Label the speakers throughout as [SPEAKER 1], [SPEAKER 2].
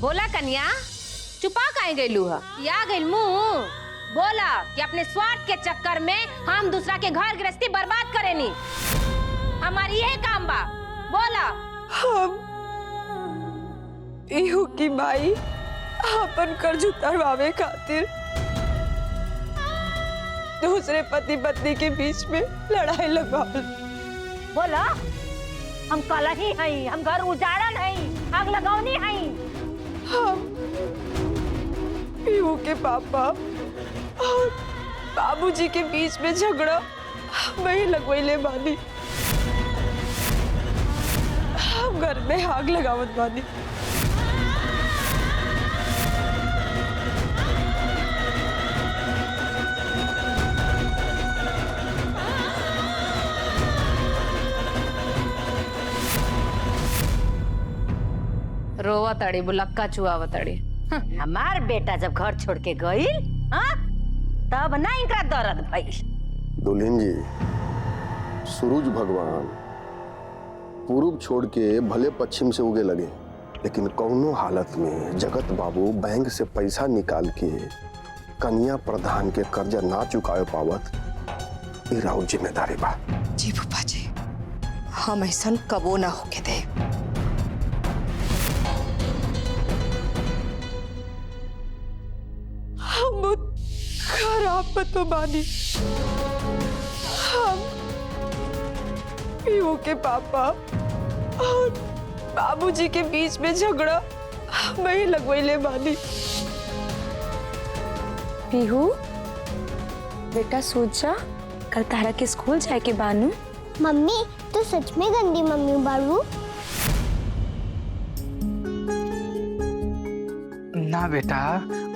[SPEAKER 1] बोला कन्या, चुपा काहे गइलू है? या गइल मुंह? बोला कि अपने स्वार्थ के चक्कर में हम दूसरा के घर गृहस्थी बर्बाद करेनी। हमारी यही काम बा। बोला।
[SPEAKER 2] हम इहू की माई अपन कर्ज उतारवावे खातिर दूसरे पति पत्नी के बीच में लड़ाई लगवावल।
[SPEAKER 3] बोला, हम कलही हई, हम घर उजाड़न हई, आग लगावनी हई।
[SPEAKER 2] हम पीहू के पापा और बाबूजी के बीच में झगड़ा वही लगवैले बानी। हम घर में आग लगावत बानी।
[SPEAKER 1] रोवा तड़ी बुलक्का चुआवा तड़ी।
[SPEAKER 3] हमार बेटा जब घर छोड़ के गईल, हाँ, तब ना इनका दर्द भइल।
[SPEAKER 4] दुल्हन जी, सूरज भगवान पूर्व छोड़ के भले पश्चिम से उगे लगे, लेकिन कौनो हालत में जगत बाबू बैंक से पैसा निकाल के कन्या प्रधान के कर्जा ना चुकाए पावत, ये राउत जिम्मेदारी बा।
[SPEAKER 2] जी फूफा जी, हम ऐसा कबो ना होके दे। हम खराब तो बानी। हम पीहू के पापा और बाबूजी के बीच में झगड़ा वही लगवैले बानी।
[SPEAKER 5] पीहू बेटा सोच जा, कल तारा के स्कूल जाए के बानू।
[SPEAKER 6] मम्मी तो सच में गंदी मम्मी बाबू।
[SPEAKER 7] ना बेटा,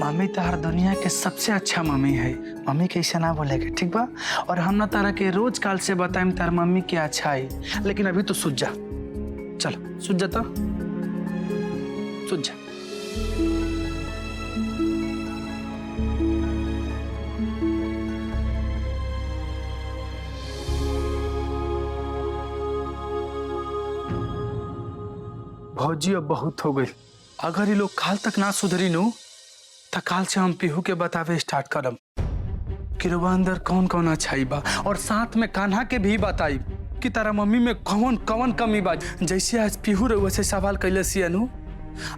[SPEAKER 7] मम्मी तार दुनिया के सबसे अच्छा मम्मी है। मम्मी के ऐसा ना बोलेगे, ठीक बा? और हम ना तारा के रोज काल से बताएं तार मम्मी क्या अच्छा है, लेकिन अभी तो सूझ जा। चलो सूझ जा, तो सूझ जा। भौजी अब बहुत हो गई। अगर ये लोग काल तक ना सुधरी नु तो काल से हम पीहू के बतावे स्टार्ट करम कि रुआ अंदर कौन कौन अच्छाई बा, और साथ में कान्हा के भी बताई कि तारा मम्मी में कौन कौन कमी बा। जैसे आज पीहू रुआ से सवाल कैले सियनु,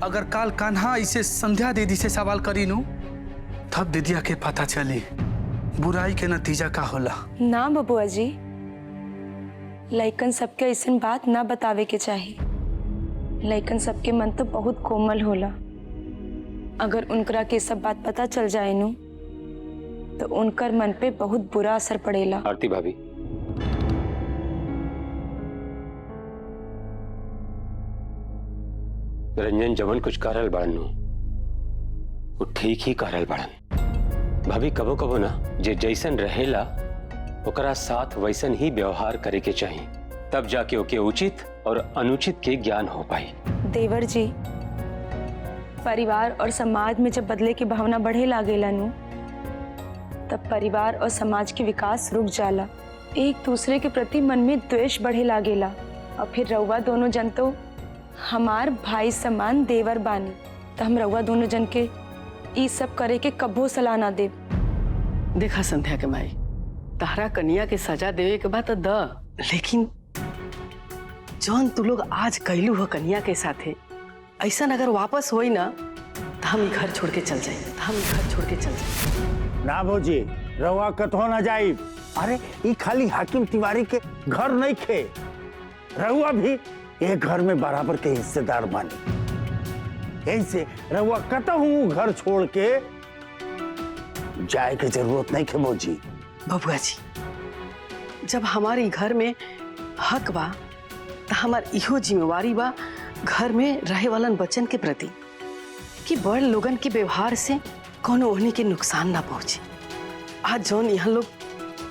[SPEAKER 7] अगर काल कान्हा इसे संध्या दीदी से सवाल करी नु, तब दीदिया के पता चली बुराई के नतीजा का होला।
[SPEAKER 5] ना बबुआ जी, लइकन सबके ऐसा बात ना बतावे के चाहिए। लइकन सबके मन तो बहुत कोमल होला। अगर उनकरा के सब बात पता चल जाए नु, तो उनकर मन पे बहुत बुरा असर पड़ेला।
[SPEAKER 8] आरती भाभी, रंजन जवन कुछ करल बड़न वो ठीक ही करल बड़न। भाभी कबो कबो ना जे जैसन रहेला ओकरा साथ वैसन ही व्यवहार करे के चाहिए, तब जाके ओके उचित और अनुचित के ज्ञान हो पाई।
[SPEAKER 5] देवर जी, परिवार और समाज में जब बदले की भावना बढ़े लागेला नु, तब परिवार और समाज के विकास रुक जाला। एक दूसरे के प्रति मन में द्वेष बढ़े लागेला। और फिर रउआ दोनों जन तो हमार भाई समान देवर बानी, तो हम रउआ दोनों जन के ई सब करे के कबो सलाह ना दे।
[SPEAKER 9] देखा संध्या के माई, तारा कन्या के सजा देवे के बाद द, लेकिन जौन तू लोग आज कैलू हो कन्या के साथे, ऐसा अगर वापस होई ना तो हम घर छोड़ के चल जाए।
[SPEAKER 10] ना भौजी, रवा कतो न जाई। अरे ये खाली हाकिम तिवारी के घर नहीं खे, रहुआ भी एक घर में बराबर के हिस्सेदार बने। ऐसे रहुआ कतहूँ घर छोड़ के जाए की जरूरत नहीं खे भौजी।
[SPEAKER 9] बबुआ जी, जब हमारी घर में हक बा तो हमार इहो जिम्मेवारी बा घर में रहे वालन बच्चन के प्रति कि बड़ लोगन के व्यवहार से कोनो उन्हीं के नुकसान ना पहुंचे। आज जौन यहाँ लोग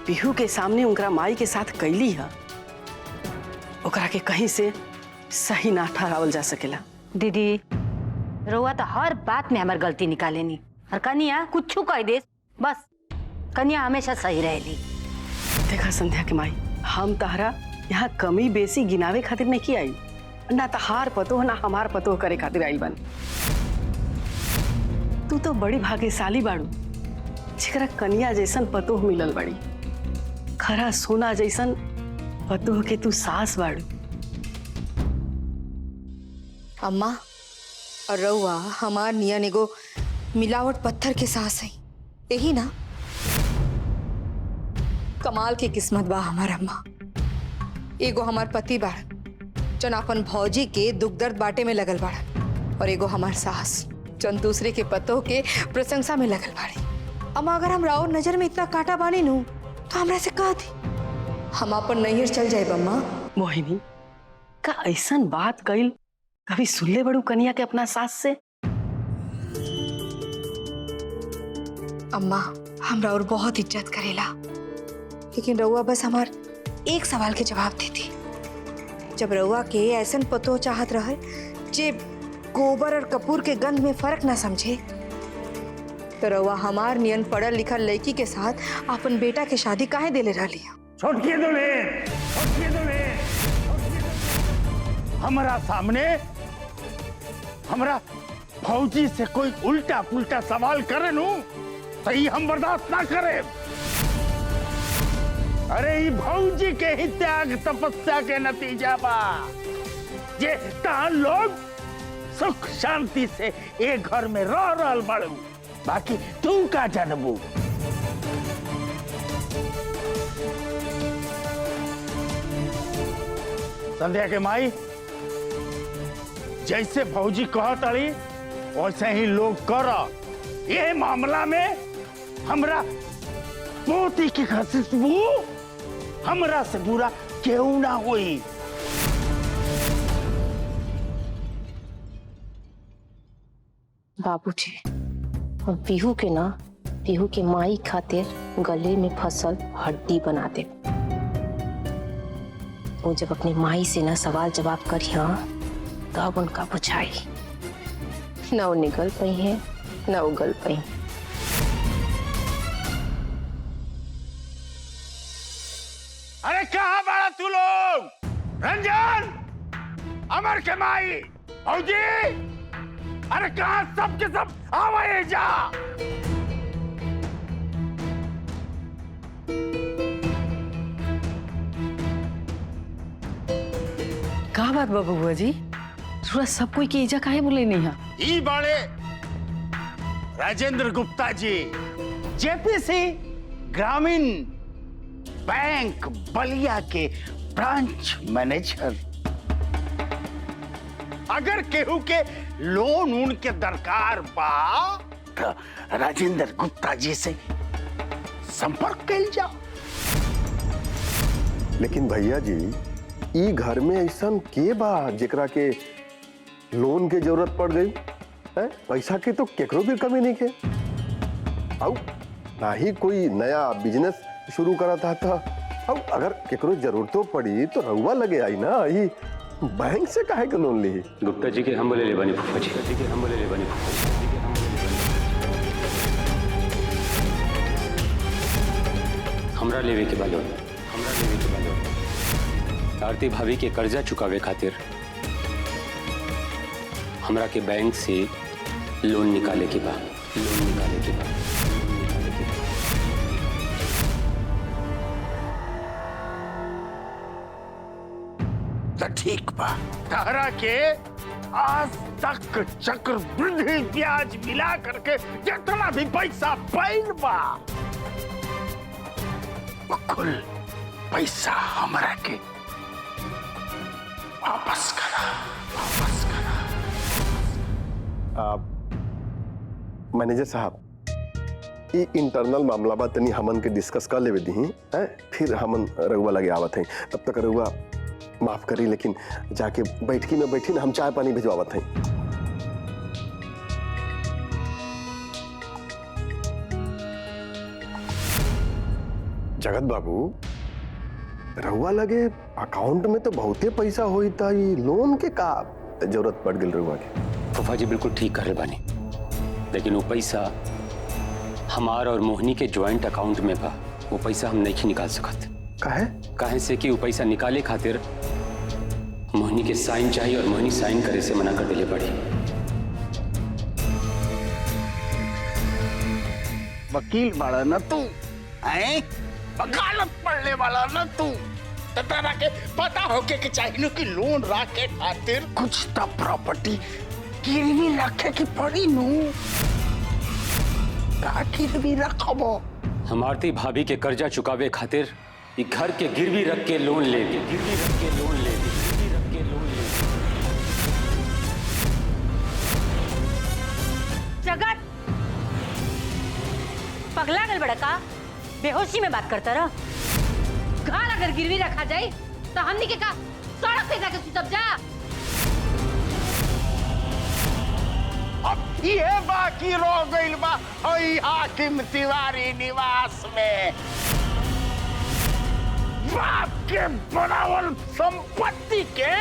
[SPEAKER 9] पीहू के सामने उनका माई के साथ कैली है, ओकरा के कहीं से सही ना ठहरावल जा सकेला।
[SPEAKER 3] दीदी, रउआ तो हर बात में हमार गलती निकालेनी, और कन्या कुछ कह दे बस कन्या हमेशा सही रहेली।
[SPEAKER 9] देखा संध्या के माई, हम तहरा यहाँ कमी बेसी गिनावे खातिर नहीं आई, ना तहार पतो ना हमार पतो करे खातिर आई बन। तू तो बड़ी भाग्यशाली बाड़ू, जेकरा कन्या जैसन पतोह मिलल बड़ी। खरा सोना जैसन पतोह के तू सास बाड़ू।
[SPEAKER 11] अम्मा और रउआ हमार नियन एगो मिलावट पत्थर के सास है, यही ना? कमाल की किस्मत बा हमार अम्मा। एगो हमार पति बाड़ जौन अपन भौजी के दुख दर्द बाटे में लगल बाड़, और एगो हमार सास जौन दूसरे के पतों के प्रशंसा में लगल बाड़ी। अम्मा अगर हम राउर नजर में इतना कांटा बानी नू तो हमरा से कह दी, हम अपन नैहर चल जाए। अम्मा
[SPEAKER 9] मोहिनी का ऐसन बात कइल कभी सुनले बड़ू कन्या के अपना सास से?
[SPEAKER 11] अम्मा हम राउर बहुत इज्जत करेला, लेकिन रउआ बस हमार एक सवाल के जवाब देती। जब रउआ के ऐसन पतो चाहत रहे जे गोबर और कपूर के गंध में फर्क ना समझे, तो रउआ हमार नियन पढ़ल लिखल लड़की के साथ अपन बेटा के शादी काहे देले रहली?
[SPEAKER 10] छोटकी दुल्हन, छोटकी दुल्हन, हमारा सामने हमरा फौजी से कोई उल्टा पुल्टा सवाल करे नु तो ये हम बर्दाश्त ना करे। अरे ये भौजी के ही त्याग तपस्या के नतीजा बा जे तान लोग सुख शांति से एक घर में रह रहल बाड़ू, बाकी तू का जानबू? संध्या के माई जैसे भौजी कहतड़ी वैसे ही लोग कर। ये मामला में हमरा पोती की खुशबू हमरा से बुरा क्यों ना हुई।
[SPEAKER 1] बाबूजी, हम पीहू के ना, पीहू के माई खातिर गले में फसल हड्डी बना दे। वो जब अपनी माई से ना सवाल जवाब करी हाँ, तब उनका बुझाई न वो निकल पाई है न उगल पाई।
[SPEAKER 10] अरे कहाँ बड़ा तू लोग? रंजन, अमर के माई, फौजी, अरे कहाँ सब के सब आवाए जा।
[SPEAKER 9] का बात बा बबुआ जी, थोड़ा सब कोई की इजा काहे बोले नहीं है?
[SPEAKER 10] ई बाड़े राजेंद्र गुप्ता जी, जेपीसी ग्रामीण बैंक बलिया के ब्रांच मैनेजर। अगर केहू के लोन उन के दरकार बा तो राजेंद्र गुप्ता जी से संपर्क कइल जाओ।
[SPEAKER 4] लेकिन भैया जी, ई घर में ऐसा के बा जेकरा के लोन के जरूरत पड़ गई है? पैसा की तो केकरो भी कमी नहीं के, औ ना ही कोई नया बिजनेस शुरू करा था। औ अगर केकरो जरूरतों पड़ी तो रहुआ लगे आई ना, ही बैंक से काहे के लोन ली?
[SPEAKER 8] गुप्ता जी के हम बोले ले बानी फूफा जी, जी के हम बोले ले बानी फूफा जी, जी के हम बोले ले बानी। हमरा लेवे के बालों, हमरा लेवे के बालों। आरती भाभी के कर्जा चुकावे खातिर हमरा के बैंक से लोन निकाले के बा, लोन निकाले के बा, लोन निकाले के बा।
[SPEAKER 10] तो ठीक बा, तहरा के आज तक चक्रवृद्धि ब्याज मिला करके जितना भी पैसा पाइल बा, वो कुल पैसा हमरा के वापस करा, वापस करा।
[SPEAKER 4] मैनेजर साहब, ये इंटरनल मामला बा, तनी हमन के डिस्कस कर लेवे दी हैं, फिर हमन रघुआ लगे आवत हैं। तब तक रघुआ माफ करी, लेकिन जाके बैठकी में बैठी ना, हम चाय पानी भिजवावत हैं। जगत बाबू, रघुआ लगे अकाउंट में तो बहुते पैसा होई था, ये लोन के का जरूरत पड़ गई रघुआ के?
[SPEAKER 8] फूफा जी बिल्कुल ठीक कर रहे बानी, लेकिन वो पैसा हमार और मोहिनी के ज्वाइंट अकाउंट में बा। वो पैसा हम नहीं निकाल सकत। काहे से कि वो पैसा निकाले खातिर मोहिनी के साइन चाहिए, और मोहिनी साइन करे से मना कर दिले पड़ी।
[SPEAKER 10] वकील वाला न तू हैं, वकालत पढ़ने वाला न तू, तेरा के पता होके कि चाहिए कि लोन रखे खातिर कुछ तो प्रॉपर्टी गिरवी रखे की पड़ी नू। का गिरवी रखबो?
[SPEAKER 8] हमारती भाभी के कर्जा चुकावे खातिर ये घर के गिरवी रख के लोन ले ली, गिरवी रख के लोन ले ली, गिरवी रख के लोन ले ली।
[SPEAKER 3] जगत पगला गल बड़ा का, बेहोशी में बात करता रहा।
[SPEAKER 1] घर अगर गिरवी रखा जाए तो हमनी के का सड़क पे जाके सुतब जा।
[SPEAKER 10] अब ये बाकी रह गइल बा हई हाकिम तिवारी निवास में बाप के बनावल संपत्ति के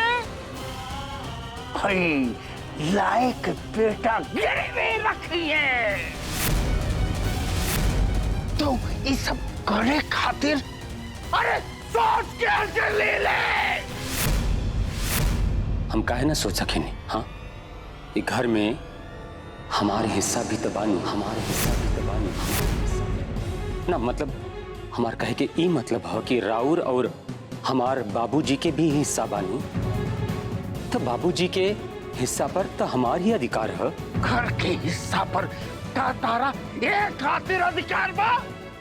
[SPEAKER 10] हई लायक बेटा गिरवी रखिए। तो ये सब करे खातिर अरे सोच के ले ले।
[SPEAKER 8] हम काहे ना सोच सके नहीं? हाँ, ये घर में हमारे हिस्सा भी तबानी, हमारे हिस्सा भी तबानी, हमारे हिस्सा ना, मतलब हमार कहे के ई मतलब है कि राउर और हमार बाबूजी के भी हिस्सा बानी, तो बाबूजी के हिस्सा पर तो हमार ही अधिकार है।
[SPEAKER 10] घर के हिस्सा पर का तारा ये खातिर अधिकार बा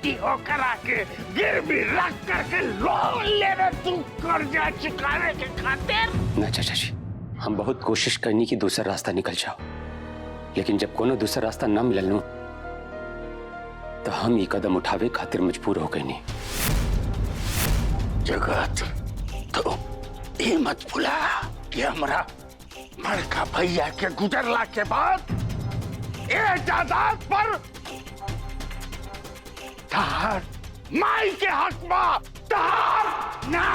[SPEAKER 10] कि ओकरा के गिरवी रख करके लोन लेवे तू कर्जा चुकावे के खातिर।
[SPEAKER 8] ना चाचा जी, हम बहुत कोशिश करनी कि दूसरा रास्ता निकल जाओ, लेकिन जब कोनो दूसरा रास्ता ना मिलल नो तो हम ये कदम उठावे खातिर मजबूर हो गए नहीं।
[SPEAKER 10] जगत तो ये मत भुला कि हमरा बड़का भैया के गुजरला के बाद ये जायदाद पर तार माई के हक में तार ना।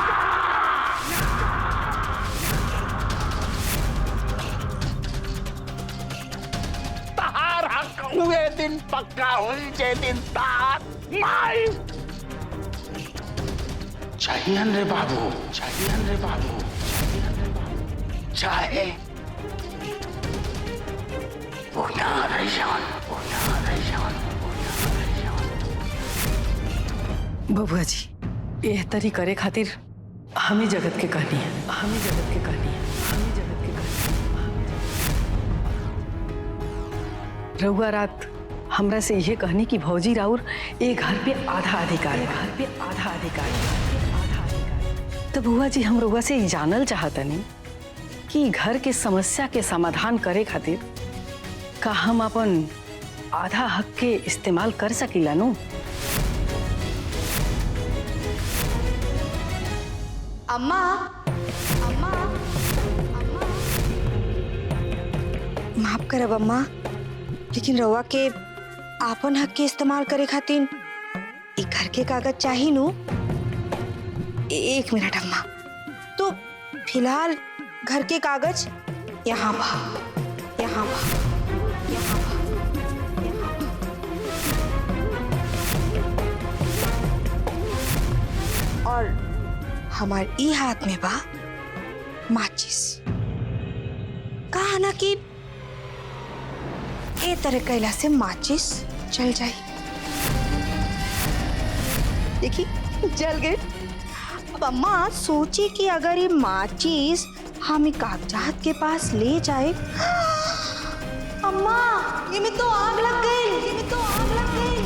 [SPEAKER 10] तार हक हुए दिन पक्का हुई जे दिन तार माई चाहिए रे बाबू, चाहिए रे बाबू, चाहे पुना रैयान, पुना रैयान, पुना रैयान।
[SPEAKER 9] बबुआ जी यह तरी करे खातिर हमें जगत के कहनी है, हमें जगत के कहनी है, हमें जगत के कहनी है। रहुआ रात हमरा से यह कहनी कि भौजी राउर एक घर पे आधा अधिकार है, घर पे आधा अधिकार है। तो बुआ जी हम रहुआ से जानल चाहतनी कि घर के समस्या के समाधान करे खातिर का हम अपन आधा हक के इस्तेमाल कर सकीला नु?
[SPEAKER 11] अम्मा, अम्मा, अम्मा, माफ करब अम्मा, लेकिन रउआ के आपन हक के इस्तेमाल करे खातिर ई घर के कागज चाहिए नु। एक मिनट अम्मा, तो फिलहाल घर के कागज यहाँ बा, यहाँ बा, यहाँ बा, यहाँ बा। और हमार ई हाथ में बा माचिस। कहा ना कि ए तरह कैला से माचिस जल जाए। देखिए जल गए। अब अम्मा सोची कि अगर ये माचिस हम कागजात के पास ले जाए, अम्मा ये में तो आग लग गई, ये में तो आग लग गई।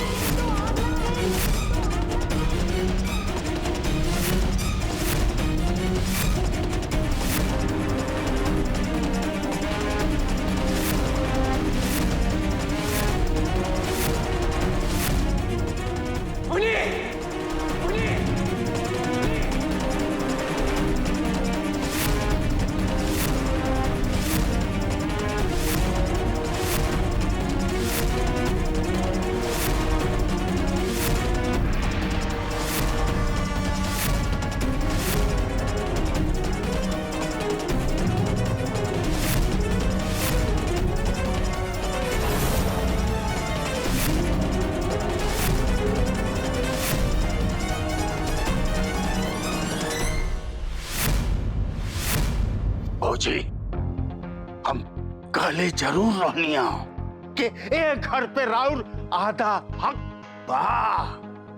[SPEAKER 10] जी हम कहले जरूर रहनिया कि ए घर पे राउर आधा हक वाह,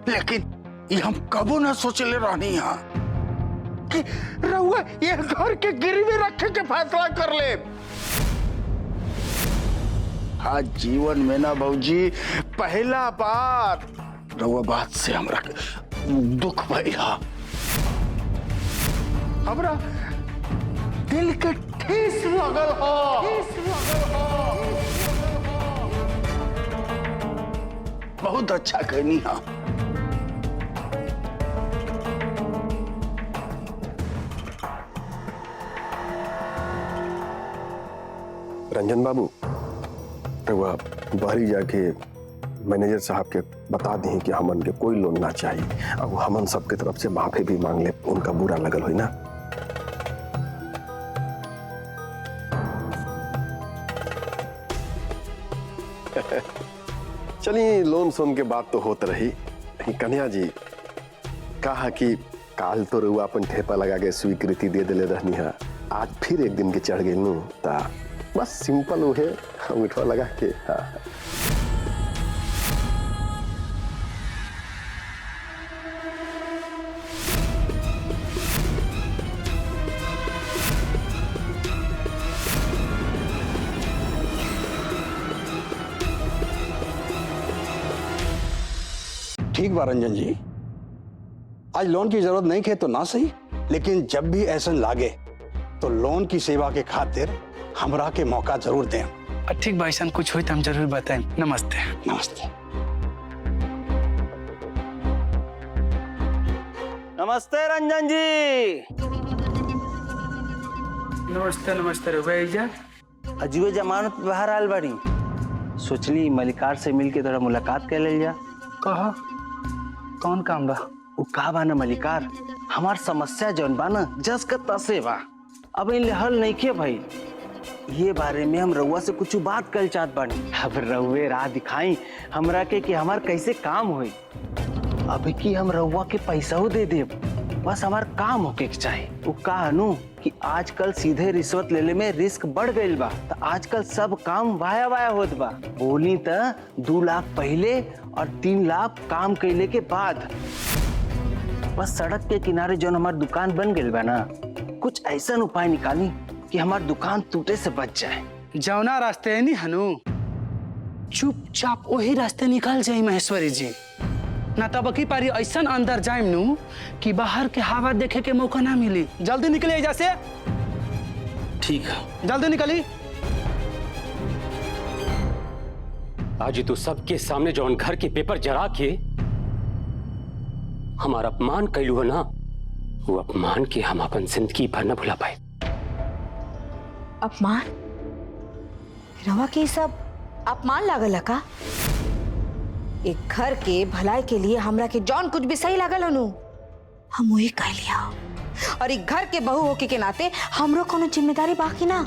[SPEAKER 10] लेकिन ये हम कबो ना सोचले रहनी हा कि रउआ ये घर के गिरवी रखे के फैसला कर ले। आज जीवन में ना भौजी पहला बार रउआ बात से हमरा दुख भइल हा। हमरा दिल के ठेस लगल हा। बहुत अच्छा कहनी हा।
[SPEAKER 4] रंजन बाबू, रउआ बाहरी जाके मैनेजर साहब के बता दी कि हमन के कोई लोन ना चाहिए। अब हमन सबके तरफ से माफी भी मांग ले, उनका बुरा लगल हो ना। चलिए, लोन सोन के बात तो होत रही। कन्या जी कहा कि काल तो रउआ अपन ठेपा लगा के स्वीकृति दे दिले रहनी है, आज फिर एक दिन के चढ़ गई नू, ता बस सिंपल उहे अंगूठा लगा के। हाँ।
[SPEAKER 10] ठीक बा रंजन जी, आज लोन की जरूरत नहीं थे तो ना सही, लेकिन जब भी ऐसा लागे तो लोन की सेवा के खातिर हमरा के मौका जरूर दें।
[SPEAKER 7] ठीक बा, ऐसा कुछ हो तो हम जरूर बताएं। नमस्ते।
[SPEAKER 10] नमस्ते।
[SPEAKER 12] नमस्ते रंजन जी।
[SPEAKER 7] नमस्ते नमस्ते भैया।
[SPEAKER 12] अजुए जमानत पे बाहर आल बाड़ी, सोचली मलिकार से मिलके थोड़ा मुलाकात कर ले जा।
[SPEAKER 7] कहा कौन काम बा?
[SPEAKER 12] वो का बा ना मलिकार, हमार समस्या जौन बा ना जस का तसे बा, अब इन हल नहीं के भाई। ये बारे में हम रउआ से कुछ बात कर चाहत बानी। अब रउए राह दिखाई हमरा के कि हमार कैसे काम होई। अब की हम रउआ के पैसा दे दे, बस हमार काम होके के चाहे। वो का नु कि आजकल सीधे रिश्वत लेले में रिस्क बढ़ गईल बा, तो आजकल सब काम वाया वाया होत बा। बोली त 2 लाख पहले और 3 लाख काम कैले के बाद। बस सड़क के किनारे जो हमार दुकान बन गईल बा ना, कुछ ऐसा उपाय निकाली कि हमार दुकान टूटे से बच जाए।
[SPEAKER 7] जौना रास्ते है नी हनु, चुपचाप वही रास्ते निकाल जाई महेश्वरी जी, ना तब की पारी ऐसा अंदर जाइम नु कि बाहर के हवा देखे के मौका ना मिली। जल्दी निकले एजा से।
[SPEAKER 8] ठीक है,
[SPEAKER 7] जल्दी निकली।
[SPEAKER 8] आज तू सबके सामने जौन घर के पेपर जरा के हमारा अपमान कैलू है ना, वो अपमान के हम अपन जिंदगी भर न भुला पाए।
[SPEAKER 11] अपमान? रवा के सब अपमान लागल का? एक घर के भलाई के लिए हमरा के जौन कुछ भी सही लागल हनु, हम वही कह लिया। और एक घर के बहू होके के नाते हमरो कोनो जिम्मेदारी बाकी ना।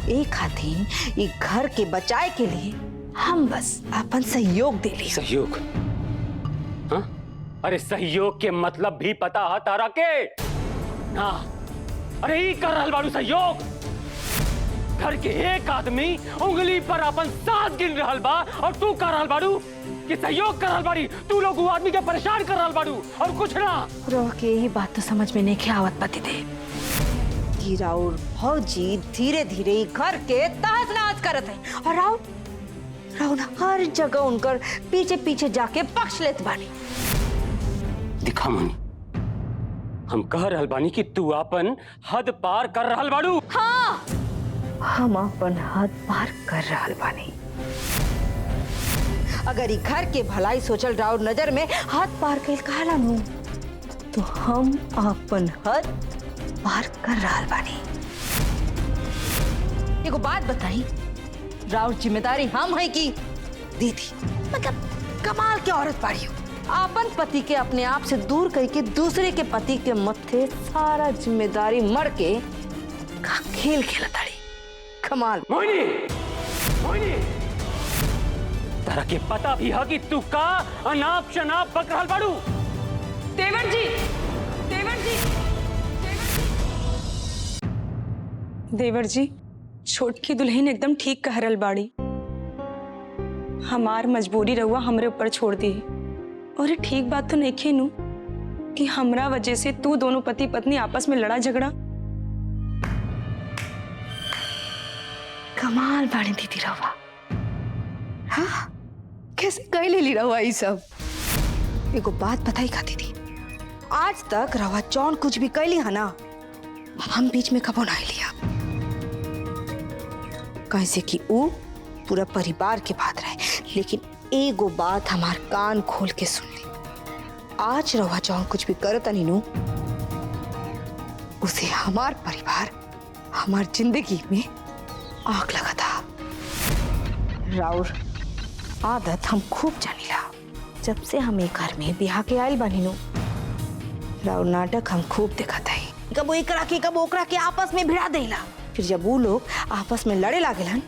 [SPEAKER 11] एक खातिर एक घर के बचाए के लिए हम बस अपन सहयोग दे ली।
[SPEAKER 8] सहयोग? हाँ? अरे सहयोग के मतलब भी पता है तारा के ना? अरे ही कर रहल बाड़ू सहयोग। घर के एक आदमी उंगली पर अपन साथ गिन रहल बा और तू कर रहल बाड़ू कि सहयोग कर रहल बाड़ी। तू लोग वो आदमी के परेशान कर रहल बाड़ू और कुछ ना।
[SPEAKER 11] रवा के यही बात तो समझ में नहीं आवत पति दे कि राउर भौजी धीरे धीरे घर के तहस नहस करत है, और राउर ना हर जगह उनकर पीछे पीछे जाके पक्ष लेत बानी।
[SPEAKER 8] दिखा मनी, हम कह रहल बानी कि तू अपन हद पार कर रहल बाड़ू।
[SPEAKER 11] हाँ, हम अपन हद पार कर रहल बानी। अगर ई घर के भलाई सोचल राउर नजर में हद पार कइल कहला नु, तो हम अपन हद पार कर रहल बानी। एगो बात बताई, राउर जिम्मेदारी हम है कि दीदी, मतलब कमाल के औरत पाड़ी हो, अपन पति के अपने आप से दूर करके दूसरे के पति के मत्थे सारा जिम्मेदारी मर के का खेल खेलताड़ी। कमाल।
[SPEAKER 8] मोहिनी, मोहिनी, तारा के पता भी है कि तू का अनाप शनाप बक रहल बाड़ू।
[SPEAKER 5] देवर जी, देवर जी, देवर जी, छोटकी दुल्हन एकदम ठीक कह रहल बाड़ी। हमार मजबूरी रहुआ हमरे ऊपर छोड़ दी। और ये ठीक बात तो नहीं खेनू कि हमरा वजह से तू दोनों पति पत्नी आपस में लड़ा झगड़ा।
[SPEAKER 11] कमाल बाड़ी दीदी रहुआ। हाँ कैसे कह ले रहुआ ये सब। एगो बात बताई का दीदी, आज तक रहुआ जौन कुछ भी कैली है ना, हम बीच में कबो ना लिया। कैसे कि वो पूरा परिवार के बात रहे, लेकिन एगो बात हमार कान खोल के सुन ली। आज रहुआ जौन कुछ भी करत नीनू, उसे हमार परिवार हमार जिंदगी में आग लगा था। राउर आदत हम खूब जानीला। जब से हम एक घर में बिहार के आयल बनीनू, राउर नाटक हम खूब देखा था। कब एकरा के कब ओकरा के आपस में भिड़ा देला। फिर जब वो लोग आपस में लड़े लागेलन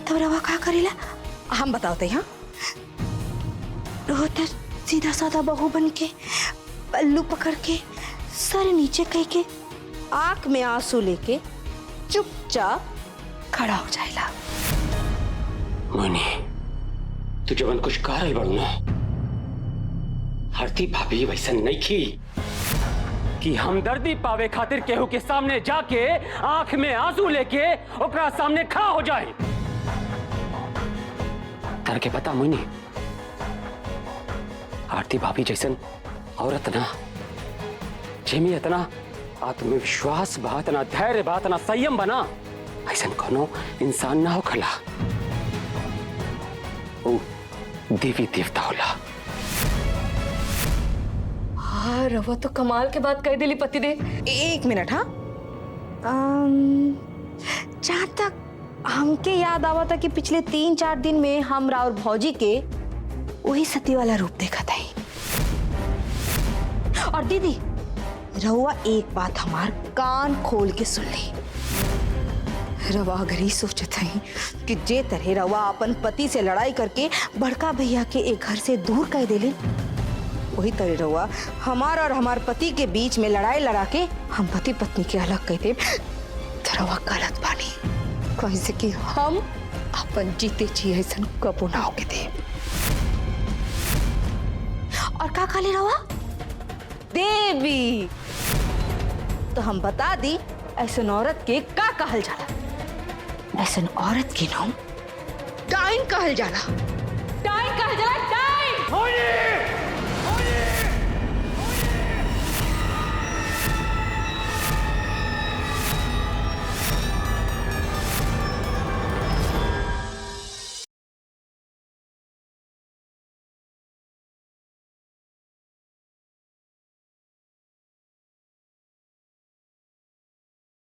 [SPEAKER 11] तब रवा का करेला हम बताते हैं। रोहतर सीधा साधा बहू बन के पल्लू पकड़ के सर नीचे कह के आंख में आंसू लेके चुपचाप खड़ा हो जाएगा।
[SPEAKER 8] मोनी तू जवन कुछ करल बड़ू ना, आरती भाभी वैसा नहीं की कि हमदर्दी पावे खातिर केहू के सामने जाके आंख में आंसू लेके ओकरा सामने खड़ा हो जाए। तर के पता मोनी, आरती भाभी जैसन औरत ना, जेमी इतना आत्मविश्वास बा, इतना धैर्य बा, इतना संयम बना, ऐसा कोनो इंसान ना हो खला। ओ देवी देवता होला।
[SPEAKER 11] हाँ रवा तो कमाल के बात कह दिली पति दे। एक मिनट। हाँ जहाँ तक हमके याद आवा था कि पिछले 3-4 दिन में हम राउर भौजी के वही सती वाला रूप देखा था। और दीदी रहुआ एक बात हमार कान खोल के सुन ली। रवा अगर ही सोचत है कि जे तरह रवा अपन पति से लड़ाई करके बड़का भैया के एक घर से दूर कर देले, वही तरह रवा हमार और हमार पति के बीच में लड़ाई लड़ा के हम पति पत्नी के अलग कर दे, तो रवा गलत बानी। कैसे कि हम अपन जीते जी ऐसा कबो ना होके दे। और का खाली रवा देवी, तो हम बता दी ऐसन औरत के का कहल जाला। ऐसन औरत के नाम डाइन कहल जाला। डाइन कहल जाला, डाइन।